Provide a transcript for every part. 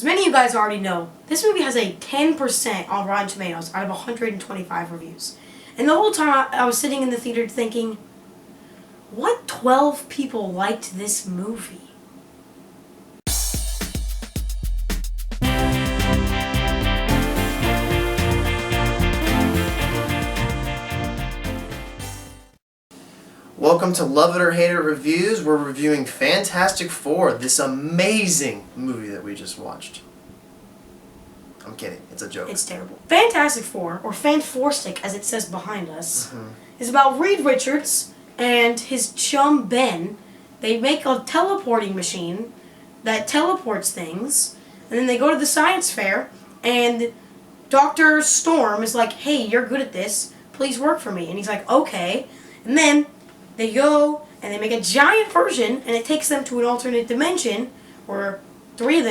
as many of you guys already know, this movie has a 10% on Rotten Tomatoes out of 125 reviews. And the whole time I was sitting in the theater thinking, what 12 people liked this movie? Welcome to Love It or Hate It Reviews. We're reviewing Fantastic Four, this amazing movie that we just watched. I'm kidding, it's a joke. It's terrible. Fantastic Four, or Fanforstic as it says behind us, is about Reed Richards and his chum Ben. They make a teleporting machine that teleports things, and then they go to the science fair, and Dr. Storm is like, hey, you're good at this, please work for me. And he's like, okay. And then they go and they make a giant version, and it takes them to an alternate dimension where four of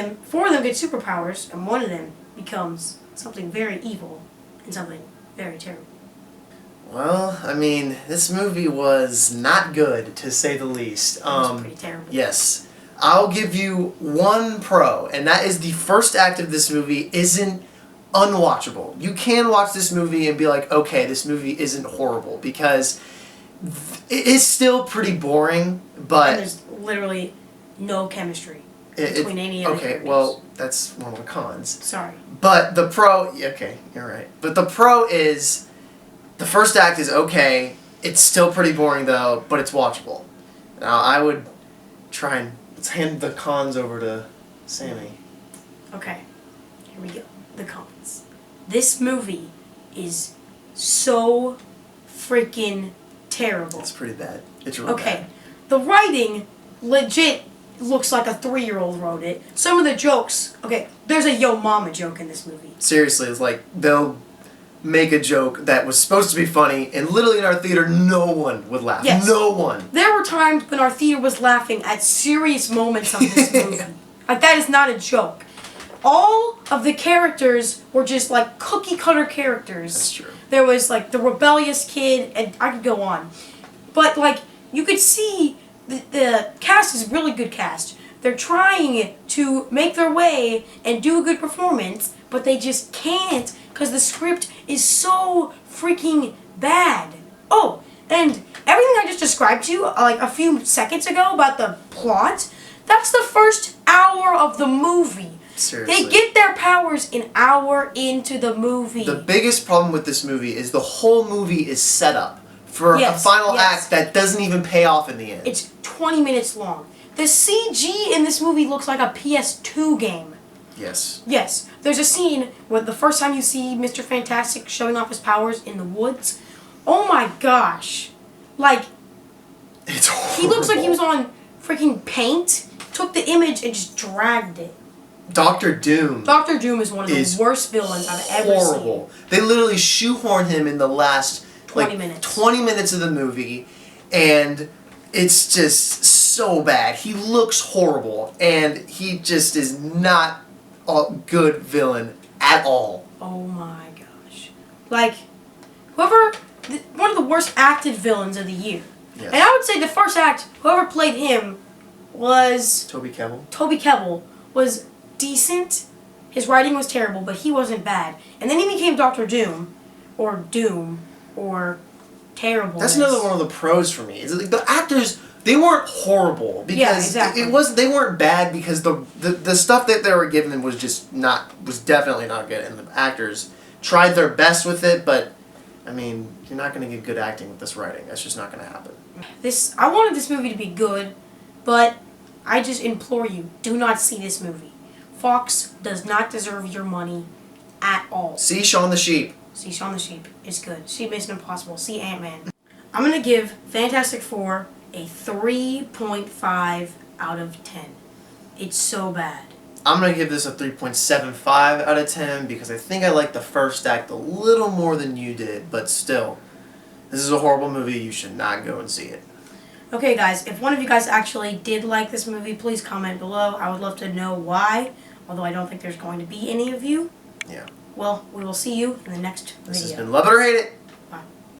them get superpowers, and one of them becomes something very evil and something very terrible. Well, I mean, this movie was not good, to say the least. It was pretty terrible. Yes. I'll give you one pro, and that is the first act of this movie isn't unwatchable. You can watch this movie and be like, okay, this movie isn't horrible, because it is still pretty boring, but... And there's literally no chemistry between any of the characters. Okay, well, that's one of the cons. Sorry. But the pro... Okay, you're right. But the pro is... The first act is okay. It's still pretty boring, though, but it's watchable. Now, I would try and... Let's hand the cons over to Sammy. Okay, here we go. The cons. This movie is so freaking terrible. It's pretty bad. It's really okay, bad. the writing legit looks like a 3-year-old wrote it. Some of the jokes, okay, there's a Yo Mama joke in this movie. Seriously, it's like they'll make a joke that was supposed to be funny, and literally in our theater, no one would laugh. Yes. No one. There were times when our theater was laughing at serious moments of this movie. Like, that is not a joke. All of the characters were just like cookie cutter characters. That's true. There was like the rebellious kid, and I could go on. But like, you could see the cast is a really good cast. They're trying to make their way and do a good performance, but they just can't because the script is so freaking bad. Oh, and everything I just described to you like a few seconds ago about the plot, that's the first hour of the movie. Seriously. They get their powers an hour into the movie. The biggest problem with this movie is the whole movie is set up for a final act that doesn't even pay off in the end. It's 20 minutes long. The CG in this movie looks like a PS2 game. Yes. Yes. There's a scene where the first time you see Mr. Fantastic showing off his powers in the woods. Oh my gosh. Like, It's horrible. he looks like he was on freaking paint, took the image and just dragged it. Doctor Doom. Dr. Doom is one of the worst villains I've ever horrible. They literally shoehorn him in the last 20 minutes. 20 minutes of the movie, and it's just so bad. He looks horrible, and he just is not a good villain at all. Oh my gosh. Like, one of the worst acted villains of the year. Yes. And I would say the first act, whoever played him was... Toby Kebbell. Toby Kebbell was decent. His writing was terrible, but he wasn't bad. And then he became Dr. Doom, or terrible. That's another one of the pros for me. Is like the actors, they weren't horrible because they weren't bad because the stuff that they were given was definitely not good, and the actors tried their best with it, but I mean, you're not going to get good acting with this writing. That's just not going to happen. I wanted this movie to be good, but I just implore you, do not see this movie. Fox does not deserve your money at all. See Shaun the Sheep. See Shaun the Sheep. It's good. See Mission Impossible. See Ant-Man. I'm going to give Fantastic Four a 3.5 out of 10. It's so bad. I'm going to give this a 3.75 out of 10 because I think I like the first act a little more than you did, but still, this is a horrible movie. You should not go and see it. Okay, guys, if one of you guys actually did like this movie, please comment below. I would love to know why, although I don't think there's going to be any of you. Yeah. Well, we will see you in the next video. This has been Love It or Hate It.